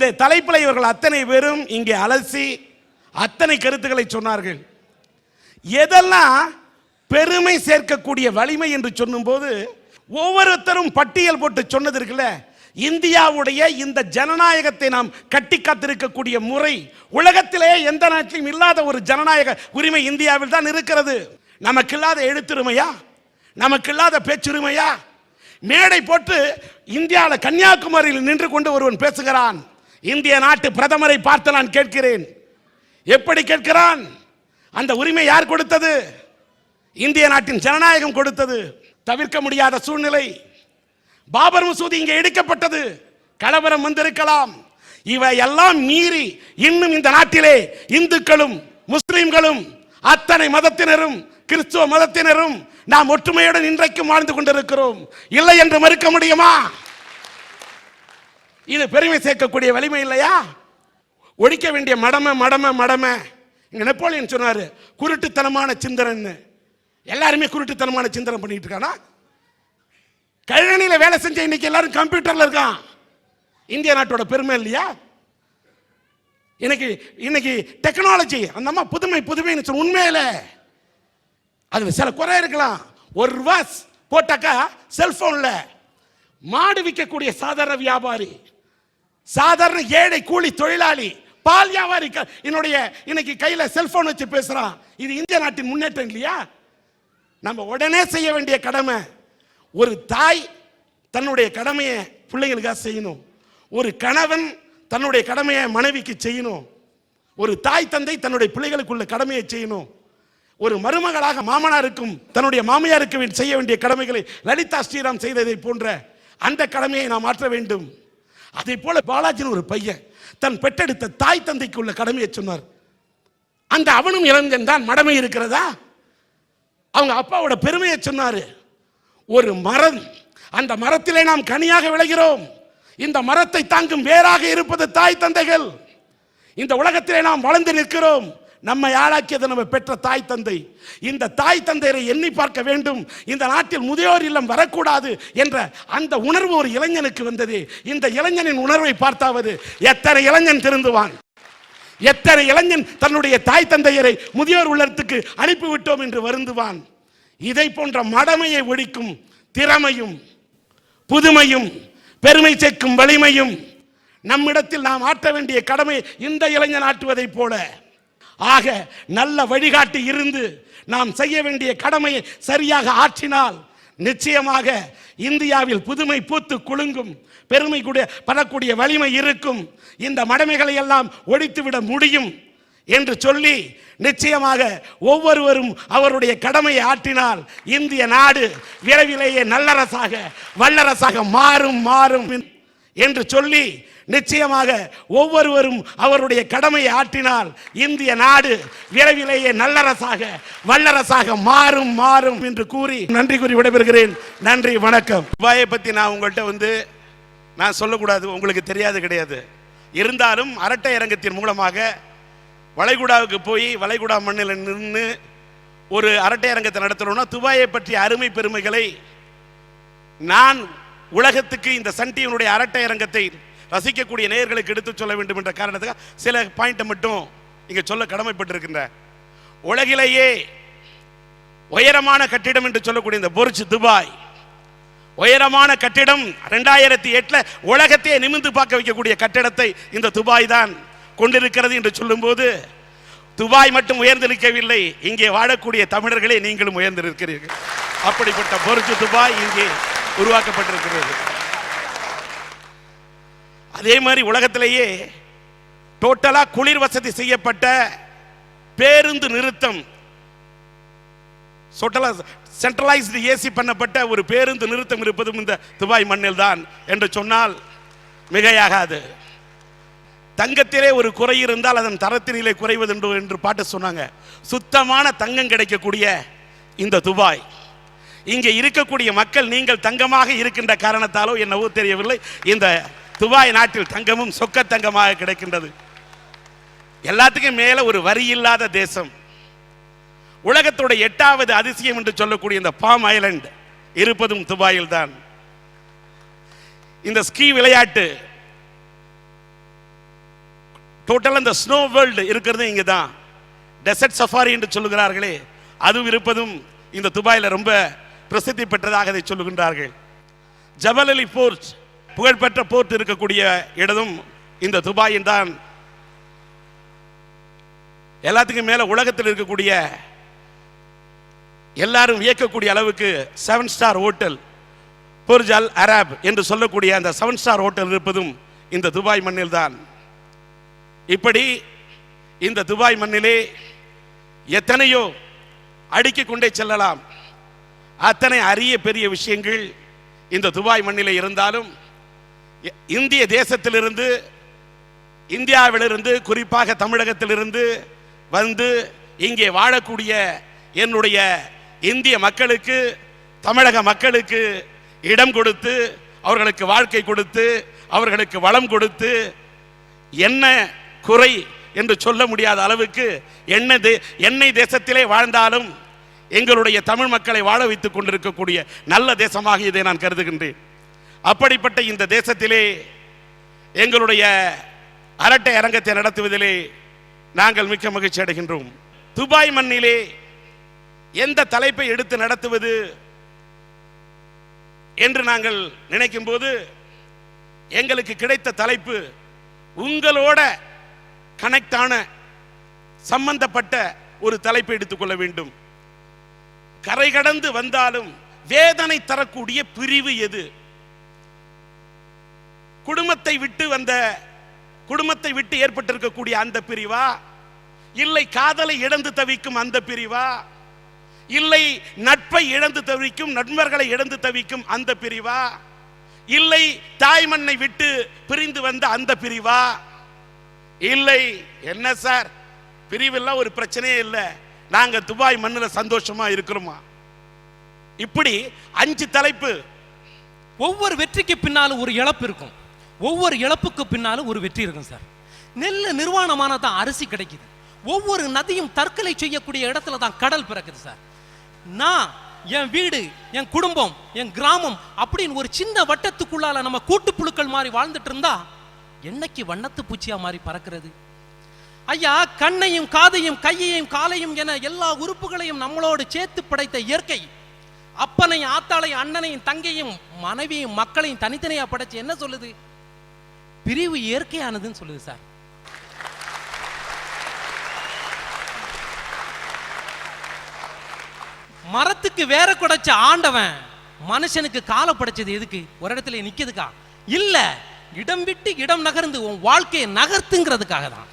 இந்த தலைப்பில் இவர்கள் அத்தனை பேரும் இங்கே அலசி அத்தனை கருத்துக்களை சொன்னார்கள். எதெல்லாம் பெருமை சேர்க்கக்கூடிய வலிமை என்று சொல்லும்போது ஒவ்வொருத்தரும் பட்டியல் போட்டு சொன்னது இருக்குல்ல. இந்தியாவுடைய இந்த ஜனநாயகத்தை நாம் கட்டி காத்திருக்கக்கூடிய முறை உலகத்திலே எந்த நாட்டிலும் இல்லாத ஒரு ஜனநாயக உரிமை இந்தியாவில் தான் இருக்கிறது. நமக்கு இல்லாத எழுத்துரிமையா, நமக்கு இல்லாத பேச்சுரிமையா? மேடை போட்டு இந்தியாவில் கன்னியாகுமரியில் நின்று கொண்டு ஒருவன் பேசுகிறான். இந்திய நாட்டு பிரதமரை பார்த்து நான் கேட்கிறேன், எப்படி கேட்கிறான்? அந்த உரிமை யார் கொடுத்தது? இந்திய நாட்டின் ஜனநாயகம் கொடுத்தது. தவிர்க்க முடியாத சூழ்நிலை. பாபர் மசூதி இங்கே இடிக்கப்பட்டது. கலவரம் வந்திருக்கலாம். இவையெல்லாம் மீறி இன்னும் இந்த நாட்டிலே இந்துக்களும் முஸ்லிம்களும் அத்தனை மதத்தினரும் கிறிஸ்துவ மதத்தினரும் நாம் ஒற்றுமையுடன் இன்றைக்கும் வாழ்ந்து கொண்டிருக்கிறோம். இல்லை என்று மறுக்க முடியுமா? இது பெருமை சேர்க்கக்கூடிய வலிமை இல்லையா? ஒழிக்க வேண்டிய மடமை மடமை மடமை. இங்க நெப்போலியன் சொன்னாரு, குருட்டுத்தனமான சிந்தனை. எல்லாருமே குருட்டுத்தனமான சிந்தனை பண்ணிட்டு இருக்கானா? கழனியில வேலை செஞ்ச இன்னைக்கு எல்லாரும் கம்ப்யூட்டர்ல இருக்கான். இந்திய நாட்டோட பெருமை இல்லையா? இன்னைக்கு டெக்னாலஜி அந்த அம்மா புதுமை புதுமைன்னு சொல்ல, உண்மையில அது சில குறை இருக்கலாம். ஒரு ரூபாய் போட்டாக்கா செல்போன்ல மாடு விற்கக்கூடிய சாதாரண வியாபாரி, சாதாரண ஏழை கூலி தொழிலாளி, பால் வியாபாரி என்னுடைய இன்னைக்கு கையில செல்போன் வச்சு பேசுறான். இது இந்திய நாட்டின் முன்னேற்றம் இல்லையா? நம்ம உடனே செய்ய வேண்டிய கடமை. ஒரு தாய் தன்னுடைய கடமையை பிள்ளைகளுக்காக செய்யணும். ஒரு கணவன் தன்னுடைய கடமையை மனைவிக்கு செய்யணும். ஒரு தாய் தந்தை தன்னுடைய பிள்ளைகளுக்குள்ள கடமையை செய்யணும். ஒரு மருமகளாக மாமனாருக்கும் தன்னுடைய மாமியாருக்கு செய்ய வேண்டிய கடமைகளை லலிதா ஸ்ரீராம் செய்ததை போன்ற அந்த கடமையை நாம் மாற்ற வேண்டும். அதே போல பாலாஜின் ஒரு பையன் தன் பெற்றெடுத்த தாய் தந்தைக்கு உள்ள கடமையை சொன்னார். அந்த அவனும் இளைஞன் தான். மடமை இருக்கிறதா? அவங்க அப்பாவோட பெருமையை சொன்னாரு. ஒரு மரம், அந்த மரத்திலே நாம் கனியாக விளைகிறோம். இந்த மரத்தை தாங்கும் வேறாக இருப்பது தாய் தந்தைகள். இந்த உலகத்திலே நாம் வளர்ந்து நிற்கிறோம். நம்மை ஆளாக்கியது நம்ம பெற்ற தாய் தந்தை. இந்த தாய் தந்தையரை எண்ணி பார்க்க வேண்டும். இந்த நாட்டில் முதியோர் இல்லம் வரக்கூடாது என்ற அந்த உணர்வு ஒரு இளைஞனுக்கு வந்தது. இந்த இளைஞனின் உணர்வை பார்த்தாவது எத்தனை இளைஞன் திருந்துவான்? எத்தனை இளைஞன் தன்னுடைய தாய் தந்தையரை முதியோர் உள்ளத்துக்கு அனுப்பிவிட்டோம் என்று வருந்துவான்? இதை போன்ற மடமையை ஒழிக்கும் திறமையும் புதுமையும் பெருமை சேர்க்கும் வலிமையும் நம்மிடத்தில் நாம் ஆற்ற வேண்டிய கடமை இந்த இளைஞன் ஆற்றுவதை போல. ஆக நல்ல வழிகாட்டி இருந்து நாம் செய்ய வேண்டிய கடமையை சரியாக ஆற்றினால் நிச்சயமாக இந்தியாவில் புதுமை பூத்து குலுங்கும், பெருமை கூட பெறக்கூடிய வலிமை இருக்கும். இந்த மடமைகளை எல்லாம் ஒழித்துவிட முடியும் என்று சொல்லி நிச்சயமாக ஒவ்வொருவரும் அவருடைய கடமையை ஆற்றினால் இந்திய நாடு விரைவிலேயே நல்லரசாக வல்லரசாக மாறும் என்று சொல்லி நிச்சயமாக ஒவ்வொருவரும் அவருடைய கடமையை ஆற்றினால் இந்திய நாடு விரைவிலேயே நல்லரசாக வல்லரசாக மாறும் என்று கூறி நன்றி கூறி விடைபெறுகிறேன். நன்றி, வணக்கம். துபாயை பற்றி நான் உங்கள்கிட்ட நான் சொல்லக்கூடாது, உங்களுக்கு தெரியாது கிடையாது. இருந்தாலும் அரட்டை அரங்கத்தின் மூலமாக வளைகுடாவுக்கு போய் வளைகுடா மண்ணில் நின்று ஒரு அரட்டை அரங்கத்தை நடத்தணும்னா துபாயை பற்றிய அருமை பெருமைகளை நான் உலகத்துக்கு இந்த சன் டிவியினுடைய அரட்டை அரங்கத்தை ரசிக்கக்கூடிய நேயர்களுக்கு எடுத்து சொல்ல வேண்டும் என்ற காரணத்துக்காக சில பாயிண்ட்டை மட்டும் இங்கே சொல்ல கடமைப்பட்டிருக்கின்ற. உலகிலேயே உயரமான கட்டிடம் என்று சொல்லக்கூடிய இந்த புர்ஜ் துபாய் உயரமான கட்டிடம் 2008 உலகத்தையே நிமிர்ந்து பார்க்க வைக்கக்கூடிய கட்டிடத்தை இந்த துபாய் தான் கொண்டிருக்கிறது என்று சொல்லும்போது துபாய் மட்டும் உயர்ந்திருக்கவில்லை, இங்கே வாழக்கூடிய தமிழர்களே நீங்களும் உயர்ந்திருக்கிறீர்கள். அப்படிப்பட்ட புர்ஜ் துபாய் இங்கே உருவாக்கப்பட்டிருக்கிறது. அதே மாதிரி உலகத்திலேயே டோட்டலா குளிர் வசதி செய்யப்பட்ட பேருந்து நிறுத்தம், சென்ட்ரலைஸ்டு ஏசி பண்ணப்பட்ட ஒரு பேருந்து நிறுத்தம் இருப்பதும் இந்த துபாய் மண்ணில் தான் என்று சொன்னால் மிகையாகாது. தங்கத்திலே ஒரு குறை இருந்தால் அதன் தரத்தினிலே குறைவது என்று பாட்டு சொன்னாங்க. சுத்தமான தங்கம் கிடைக்கக்கூடிய இந்த துபாய், இங்கே இருக்கக்கூடிய மக்கள் நீங்கள் தங்கமாக இருக்கின்ற காரணத்தாலோ என்னவோ தெரியவில்லை, இந்த துபாய் நாட்டில் தங்கமும் சொக்க தங்கமாக கிடைக்கின்றது. எல்லாத்துக்கும் மேல ஒரு வரி இல்லாத தேசம். உலகத்தோட 8வது அதிசயம் என்று சொல்லக்கூடிய இந்த பாம் ஐலண்ட் இருப்பதும் துபாயில் தான். இந்த ஸ்கீ விளையாட்டு டோட்டலாக இந்த ஸ்னோ வேர்ல்டு இருக்கிறது இங்கே தான். டெசர்ட் சஃபாரி என்று சொல்லுகிறார்களே, அதுவும் இருப்பதும் இந்த துபாயில் ரொம்ப பிரசித்தி பெற்றதாக அதை சொல்லுகின்றார்கள். ஜபல் அலி போர்ட், புகழ்பெற்ற போர்ட் இருக்கக்கூடிய இடமும் இந்த துபாயின் தான். எல்லாத்துக்கும் மேல உலகத்தில் இருக்கக்கூடிய எல்லாரும் வியக்கக்கூடிய அளவுக்கு 7 star hotel Burj Al Arab என்று சொல்லக்கூடிய அந்த 7 ஸ்டார் ஹோட்டல் இருப்பதும் இந்த துபாய் மண்ணில் தான். இப்படி இந்த துபாய் மண்ணிலே எத்தனையோ அடுக்கிக் கொண்டே செல்லலாம். அத்தனை அரிய பெரிய விஷயங்கள் இந்த துபாய் மண்ணிலே இருந்தாலும், இந்திய தேசத்திலிருந்து, இந்தியாவிலிருந்து, குறிப்பாக தமிழகத்திலிருந்து வந்து இங்கே வாழக்கூடிய என்னுடைய இந்திய மக்களுக்கு, தமிழக மக்களுக்கு இடம் கொடுத்து, அவர்களுக்கு வாழ்க்கை கொடுத்து, அவர்களுக்கு வளம் கொடுத்து, என்ன குறை என்று சொல்ல முடியாத அளவுக்கு எண்ணெய் தேசத்திலே வாழ்ந்தாலும் எங்களுடைய தமிழ் மக்களை வாழ வைத்துக் கொண்டிருக்கக்கூடிய நல்ல தேசமாக இதை நான் கருதுகின்றேன். அப்படிப்பட்ட இந்த தேசத்திலே எங்களுடைய அரட்டை அரங்கத்தை நடத்துவதிலே நாங்கள் மிக்க மகிழ்ச்சி அடைகின்றோம். துபாய் மண்ணிலே எந்த தலைப்பை எடுத்து நடத்துவது என்று நாங்கள் நினைக்கும் போது எங்களுக்கு கிடைத்த தலைப்பு உங்களோட கனெக்டான சம்பந்தப்பட்ட ஒரு தலைப்பை எடுத்துக்கொள்ள வேண்டும். கரை கடந்து வந்தாலும் வேதனை தரக்கூடிய பிரிவு எது? குடும்பத்தை விட்டு ஏற்பட்டிருக்கக்கூடிய அந்த பிரிவா, இல்லை காதலை இழந்து தவிக்கும் அந்த பிரிவா, இல்லை நட்பை இழந்து தவிக்கும், நண்பர்களை இழந்து தவிக்கும் அந்த பிரிவா, இல்லை தாய்மண்ணை விட்டு பிரிந்து வந்த அந்த பிரிவா, இல்லை என்ன சார் பிரிவெல்லாம் ஒரு பிரச்சனையே இல்லை, நாங்க துபாய் மண்ணில் சந்தோஷமா இருக்கிறோமா? இப்படி 5 தலைப்பு. ஒவ்வொரு வெற்றிக்கு பின்னாலும் ஒரு இழப்பு இருக்கும், ஒவ்வொரு இழப்புக்கு பின்னாலும் ஒரு வெற்றி இருக்கும் சார். நெல் நிர்வாணமான தான் அரிசி கிடைக்குது, ஒவ்வொரு நதியும் தற்கொலை செய்யக்கூடிய இடத்துல தான் கடல் பிறக்குது சார். நான் என் வீடு, என் குடும்பம், என் கிராமம் அப்படின்னு ஒரு சின்ன வட்டத்துக்குள்ளால நம்ம கூட்டுப்புழுக்கள் மாதிரி வாழ்ந்துட்டு இருந்தா என்னைக்கு வண்ணத்து பூச்சியா மாதிரி பறக்கிறது? ஐயா, கண்ணையும் காதையும் கையையும் காலையும் என எல்லா உறுப்புகளையும் நம்மளோடு சேர்த்து படைத்த இயற்கை அப்பனையும் ஆத்தாளையும் அண்ணனையும் தங்கையும் மனைவியும் மக்களையும் தனித்தனியா படைச்சு என்ன சொல்லுது? பிரிவு இயற்கையானதுன்னு சொல்லுது சார். மரத்துக்கு வேற குடைச்ச ஆண்டவன் மனுஷனுக்கு காலை படைச்சது எதுக்கு? ஒரு இடத்துல நிக்கிறதுக்கா? இல்ல, இடம் விட்டு இடம் நகர்ந்து உன் வாழ்க்கையை நகர்த்துங்கிறதுக்காக தான்.